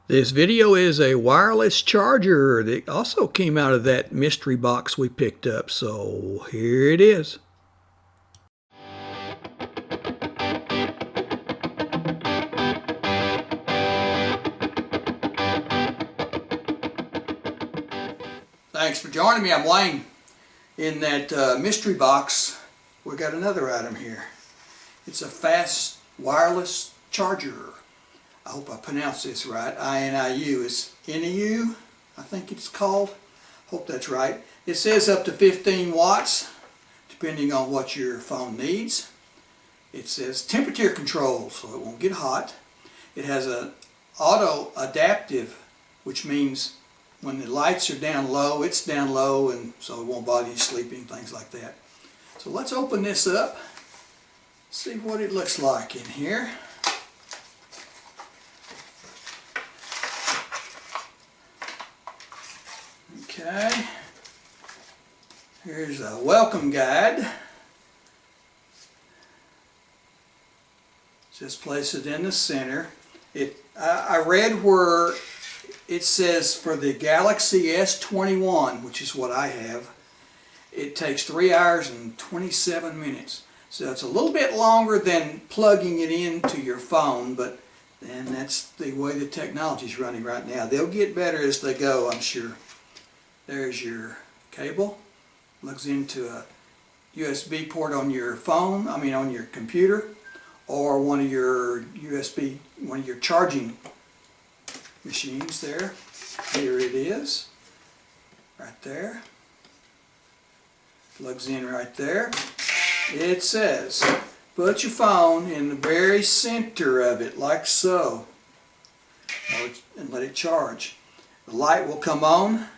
This video is a wireless charger that also came out of that mystery box we picked up, so here it is. Thanks for joining me. I'm Wayne. In that mystery box, we got another item here. It's a fast wireless charger. I hope I pronounced this right. INIU. It's NTC, I think it's called. Hope that's right. It says up to 15 watts, depending on what your phone needs. It says temperature control, so it won't get hot. It has an auto adaptive, which means when the lights are down low, it's down low, and so it won't bother you sleeping, things like that. So let's open this up, see what it looks like in here. Okay, here's a welcome guide. Just place it in the center. I read where it says for the Galaxy S21, which is what I have, it takes 3 hours and 27 minutes. So it's a little bit longer than plugging it into your phone, but then that's the way the technology is running right now. They'll get better as they go, I'm sure. There's your cable. Plugs into a USB port on your phone, on your computer, or one of your charging machines there. Here it is, right there. Plugs in right there. It says, put your phone in the very center of it, like so, and let it charge. The light will come on.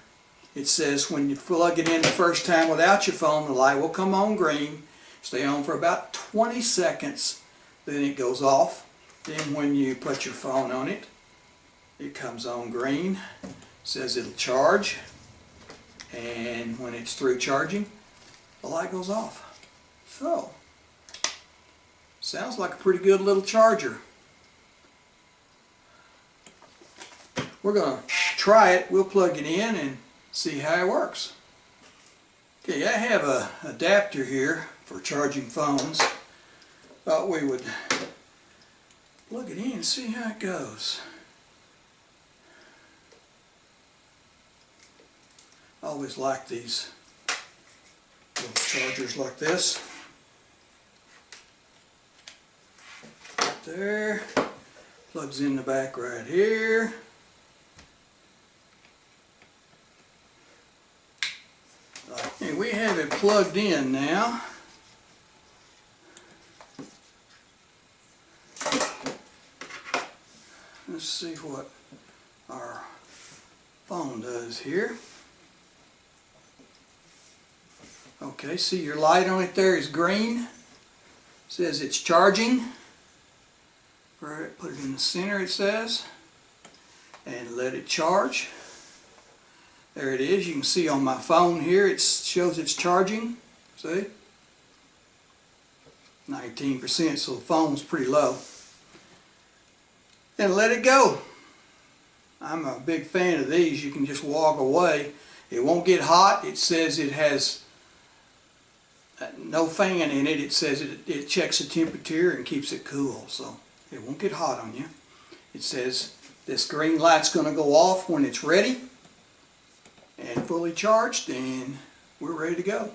It says when you plug it in the first time without your phone, the light will come on green, stay on for about 20 seconds, then it goes off. Then when you put your phone on it, it comes on green, says it'll charge, and when it's through charging, the light goes off. So, sounds like a pretty good little charger. We're going to try it. We'll plug it in and see how it works. Okay, I have an adapter here for charging phones. Thought we would plug it in and see how it goes. I always like these little chargers like this. Right there. Plugs in the back right here. Okay, we have it plugged in now. Let's see what our phone does here. Okay, see your light on it there is green. It says it's charging. Put it in the center, it says, and let it charge. There it is. You can see on my phone here it shows it's charging. See? 19%, so the phone's pretty low. And let it go. I'm a big fan of these. You can just walk away. It won't get hot. It says it has no fan in it. It says it checks the temperature and keeps it cool, so it won't get hot on you. It says this green light's going to go off when it's ready and fully charged, and we're ready to go.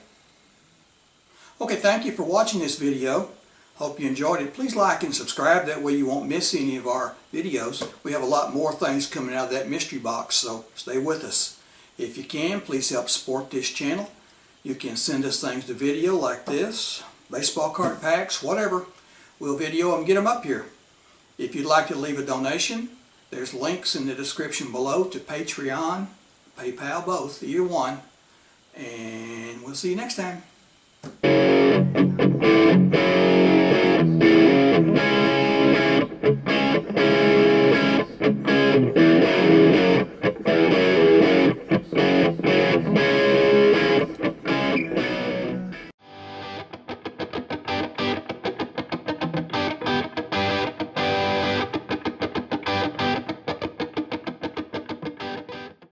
Okay, thank you for watching this video. Hope you enjoyed it. Please like and subscribe, that way you won't miss any of our videos. We have a lot more things coming out of that mystery box, so stay with us. If you can, please help support this channel. You can send us things to video like this, baseball card packs, whatever. We'll video them, get them up here. If you'd like to leave a donation, there's links in the description below to Patreon, PayPal, both, either one. And we'll see you next time.